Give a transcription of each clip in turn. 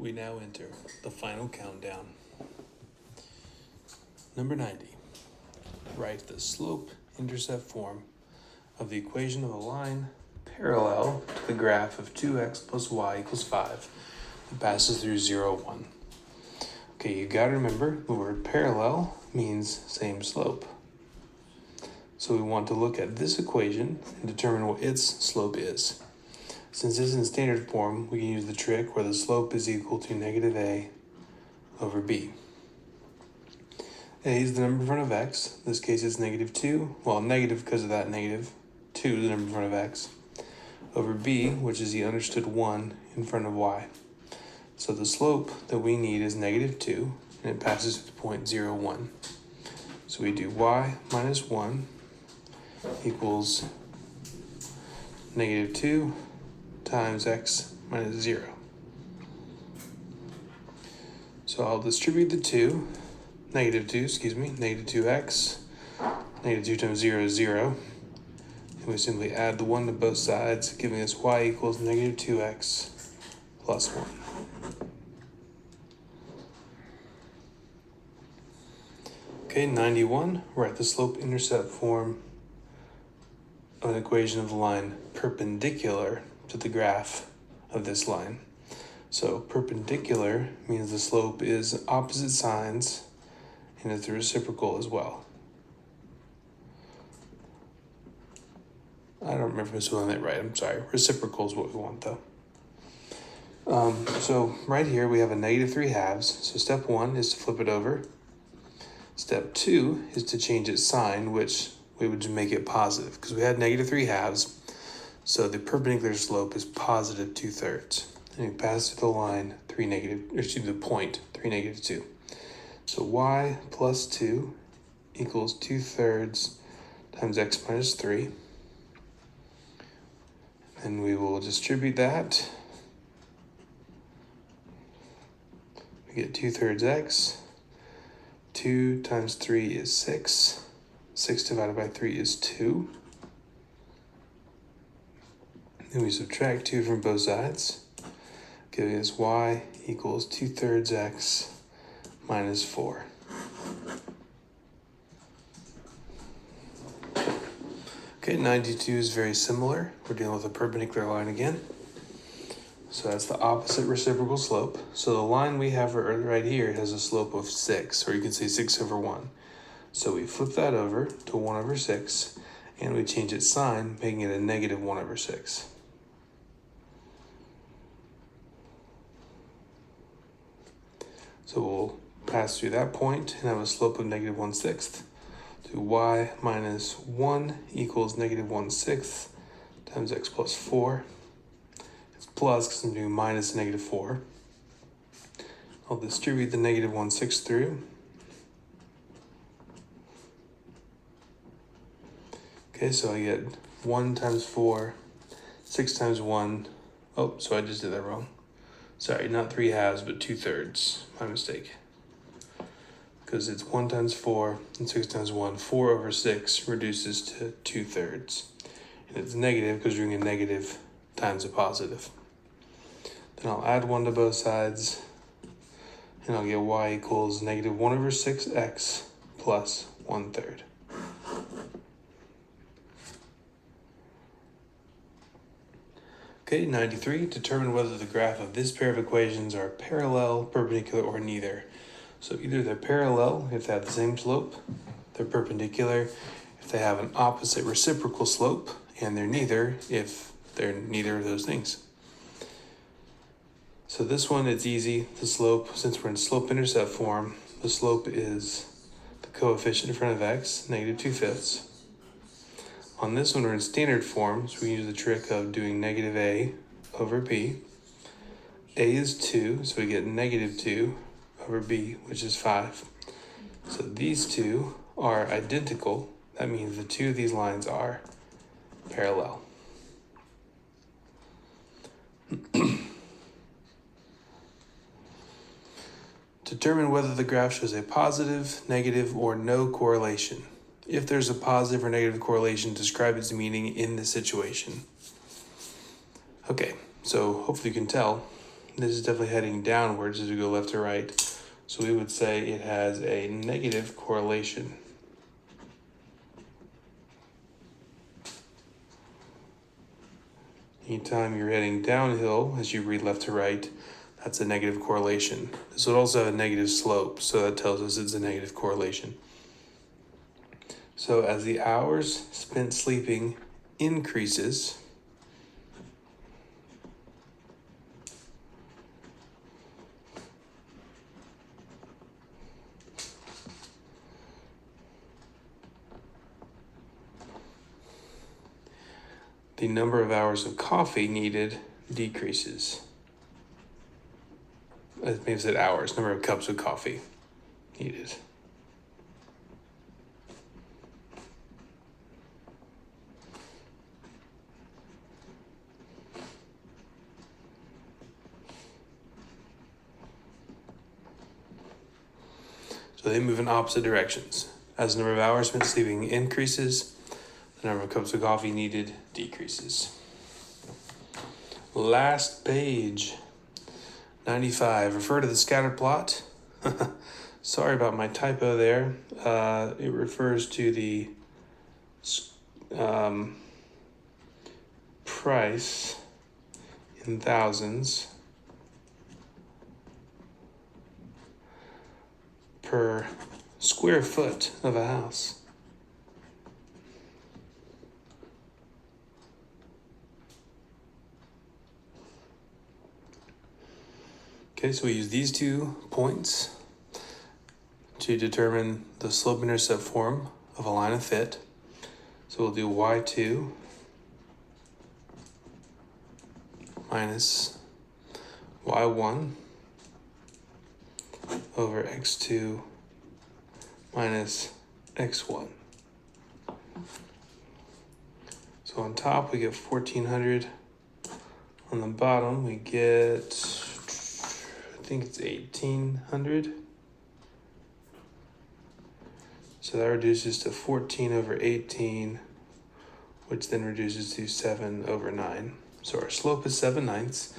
We now enter the final countdown. Number 90. Write the slope-intercept form of the equation of a line parallel to the graph of 2x plus y equals 5 that passes through 0, 1. Okay, you gotta remember the word parallel means same slope. So we want to look at this equation and determine what its slope is. Since this is in standard form, we can use the trick where the slope is equal to negative a over b. A is the number in front of x. In this case, it's negative 2. Well, negative because of that negative. 2 is the number in front of x. Over b, which is the understood 1 in front of y. So the slope that we need is negative 2, and it passes through the point 0, 1. So we do y minus 1 equals negative 2 times x minus 0. So I'll distribute the 2, negative 2x, negative 2 times 0 is 0. And we simply add the 1 to both sides, giving us y equals negative 2x plus 1. Okay, 91, write the slope-intercept form of an equation of the line perpendicular to the graph of this line. So perpendicular means the slope is opposite signs and it's reciprocal as well. I don't remember if I'm spelling that right, I'm sorry. Reciprocal is what we want though. So right here we have a negative 3 halves. So step 1 is to flip it over. Step 2 is to change its sign, which we would just make it positive because we had negative 3 halves. So the perpendicular slope is positive 2/3. And we pass through the line the point 3, negative 2. So y plus 2 equals 2/3 times x minus 3. And we will distribute that. We get 2/3 x. 2 times 3 is 6. 6 divided by 3 is 2. Then we subtract 2 from both sides, giving us y equals 2/3 x minus 4. Okay, 92 is very similar. We're dealing with a perpendicular line again. So that's the opposite reciprocal slope. So the line we have right here has a slope of 6, or you can say 6 over 1. So we flip that over to 1 over 6, and we change its sign, making it a negative 1 over 6. So we'll pass through that point and have a slope of negative 1/6. So y minus 1 equals negative 1/6 times x plus 4. It's plus because I'm doing minus negative 4. I'll distribute the negative 1/6 through. Okay, so I get 1 times 4, 6 times 1. Oh, so I just did that wrong. Sorry, not 3 halves, but 2/3. My mistake. Because it's 1 times 4 and 6 times 1. 4 over 6 reduces to 2/3. And it's negative because we're doing a negative times a positive. Then I'll add 1 to both sides. And I'll get y equals negative 1 over 6x plus 1/3. Okay, 93, determine whether the graph of this pair of equations are parallel, perpendicular, or neither. So either they're parallel if they have the same slope, they're perpendicular if they have an opposite reciprocal slope, and they're neither if they're neither of those things. So this one, it's easy. The slope, since we're in slope-intercept form, the slope is the coefficient in front of x, negative 2/5. On this one, we're in standard form, so we use the trick of doing negative a over b. A is 2, so we get negative 2 over b, which is 5. So these two are identical. That means the two of these lines are parallel. Determine whether the graph shows a positive, negative, or no correlation. If there's a positive or negative correlation, describe its meaning in this situation. Okay, so hopefully you can tell this is definitely heading downwards as we go left to right. So we would say it has a negative correlation. Anytime you're heading downhill as you read left to right, that's a negative correlation. This would also have a negative slope, so that tells us it's a negative correlation. So as the hours spent sleeping increases, the number of hours of coffee needed decreases. I may have said hours, number of cups of coffee needed. So they move in opposite directions. As the number of hours spent sleeping increases, the number of cups of coffee needed decreases. Last page, 95. Refer to the scattered plot. Sorry about my typo there. It refers to the price in thousands per square foot of a house. Okay, so we use these 2 points to determine the slope-intercept form of a line of fit. So we'll do y2 minus y1 over x2 minus x1. So on top we get 1400. On the bottom we get, I think it's 1800. So that reduces to 14 over 18, which then reduces to 7 over 9. So our slope is 7/9,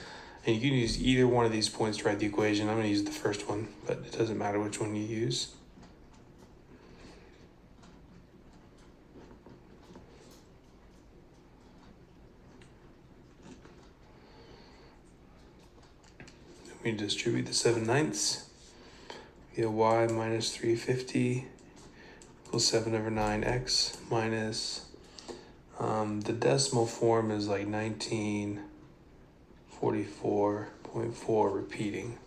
and you can use either one of these points to write the equation. I'm going to use the first one, but it doesn't matter which one you use. We distribute the 7/9. We get y minus 350 equals 7 over 9x minus, the decimal form is like 1944.4 repeating.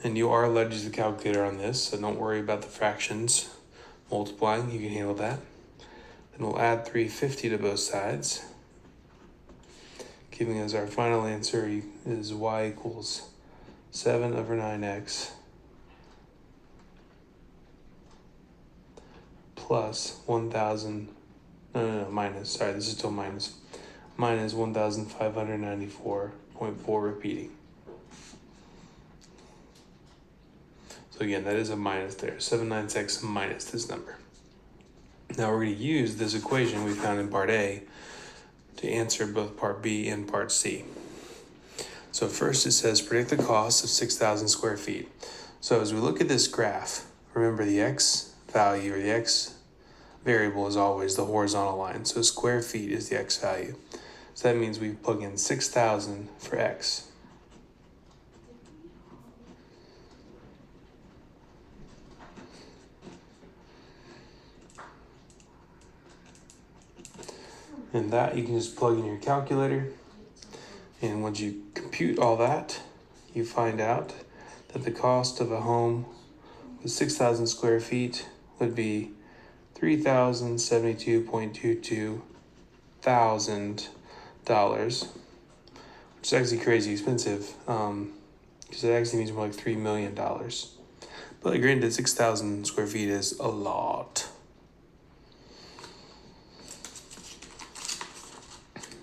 And you are allowed to use the calculator on this, so don't worry about the fractions multiplying, you can handle that. Then we'll add 350 to both sides, giving us our final answer is y equals 7 over 9x plus 1,000, minus, sorry, this is still minus 1,594.4 repeating. So again, that is a minus there, 7/9x minus this number. Now we're going to use this equation we found in part A to answer both part B and part C. So first it says predict the cost of 6,000 square feet. So as we look at this graph, remember the x value or the x variable is always the horizontal line. So square feet is the x value. So that means we plug in 6,000 for x. And that you can just plug in your calculator. And once you compute all that, you find out that the cost of a home with 6,000 square feet would be $3,072.22 thousand, which is actually crazy expensive, because it actually means more like $3 million. But granted, 6,000 square feet is a lot.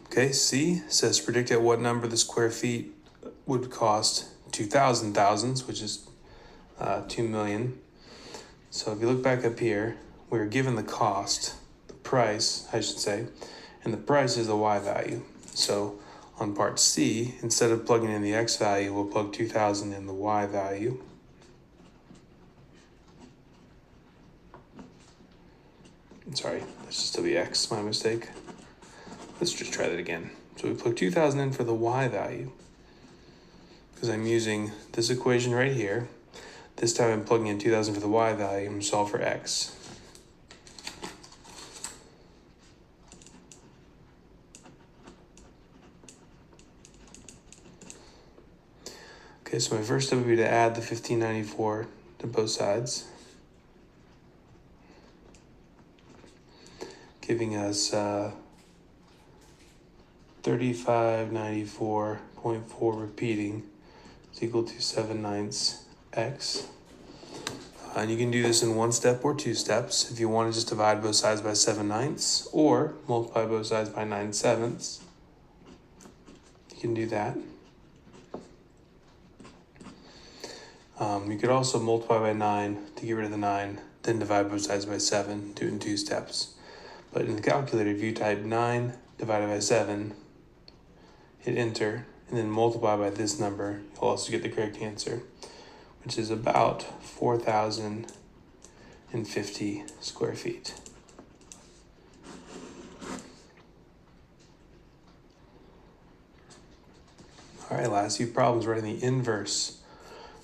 Okay, C says predict at what number the square feet would cost 2,000 thousandths, which is 2 million. So if you look back up here, we're given the cost, the price, I should say, and the price is the y value. So On part C, instead of plugging in the x value, we'll plug 2000 in the y value. Sorry, that's just still be x, my mistake. Let's just try that again. So we plug 2000 in for the y value, because I'm using this equation right here. This time I'm plugging in 2000 for the y value and solve for x. Okay, so my first step would be to add the 1594 to both sides, giving us 3594.4 repeating is equal to 7/9 x. And you can do this in one step or two steps. If you want to just divide both sides by 7/9 or multiply both sides by 9/7, you can do that. You could also multiply by 9 to get rid of the 9, then divide both sides by 7, do it in two steps. But in the calculator, if you type 9 divided by 7, hit enter, and then multiply by this number, you'll also get the correct answer, which is about 4,050 square feet. All right, last few problems, writing the inverse.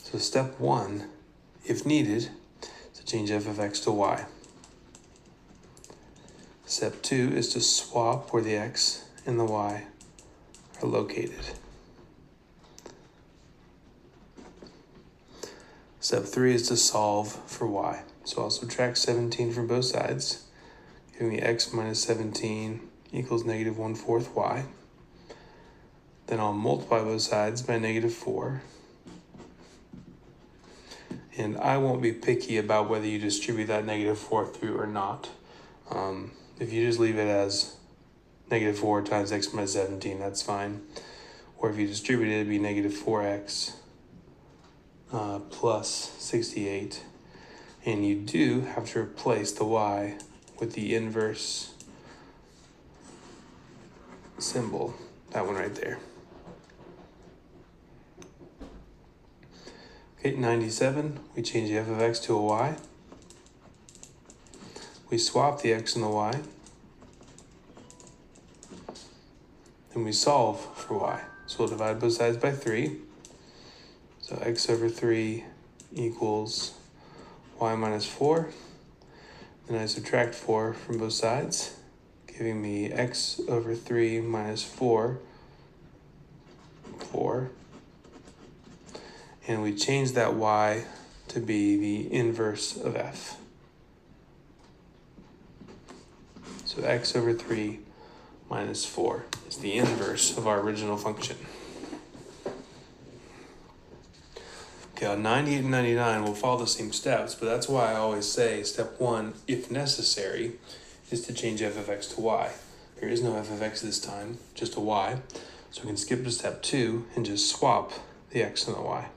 So step 1, if needed, is to change f of x to y. Step 2 is to swap where the x and the y are located. Step 3 is to solve for y. So I'll subtract 17 from both sides, giving me x minus 17 equals negative 1/4 y. Then I'll multiply both sides by negative 4. And I won't be picky about whether you distribute that negative 4 through or not. If you just leave it as negative 4 times x minus 17, that's fine. Or if you distribute it, it'd be negative 4x plus 68. And you do have to replace the y with the inverse symbol, that one right there. Okay, 97, we change the f of x to a y. We swap the x and the y. And we solve for y. So we'll divide both sides by 3. So x over 3 equals y minus 4. Then I subtract 4 from both sides, giving me x over 3 minus 4. And we change that y to be the inverse of f. So x over 3 minus 4 is the inverse of our original function. Okay, on 98 and 99, we'll follow the same steps, but that's why I always say step 1, if necessary, is to change f of x to y. There is no f of x this time, just a y. So we can skip to step 2 and just swap the x and the y.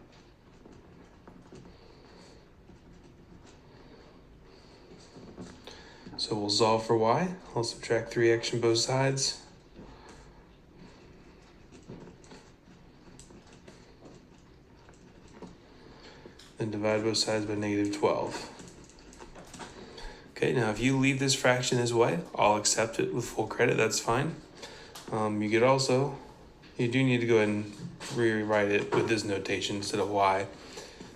So we'll solve for y. I'll subtract 3x from both sides. Then divide both sides by negative 12. Okay, now if you leave this fraction this way, I'll accept it with full credit, that's fine. You do need to go ahead and rewrite it with this notation instead of y.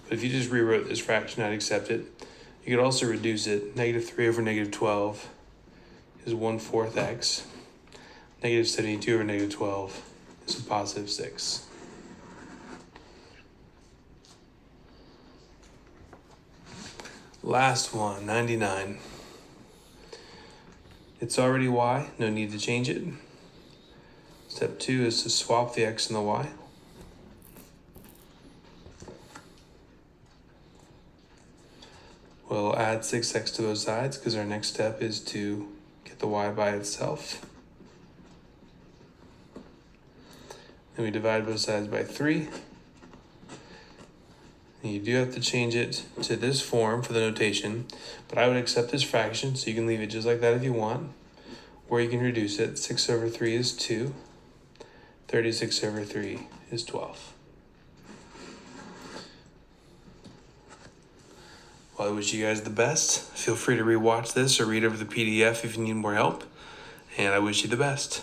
But if you just rewrote this fraction, I'd accept it. You could also reduce it. Negative 3 over negative 12 is 1/4 x. Negative 72 over negative 12 is a positive 6. Last one, 99. It's already y, no need to change it. Step 2 is to swap the x and the y. We'll add 6x to both sides because our next step is to get the y by itself. Then we divide both sides by 3. And you do have to change it to this form for the notation, but I would accept this fraction, so you can leave it just like that if you want, or you can reduce it. 6 over 3 is 2. 36 over 3 is 12. Well, I wish you guys the best. Feel free to rewatch this or read over the PDF if you need more help. And I wish you the best.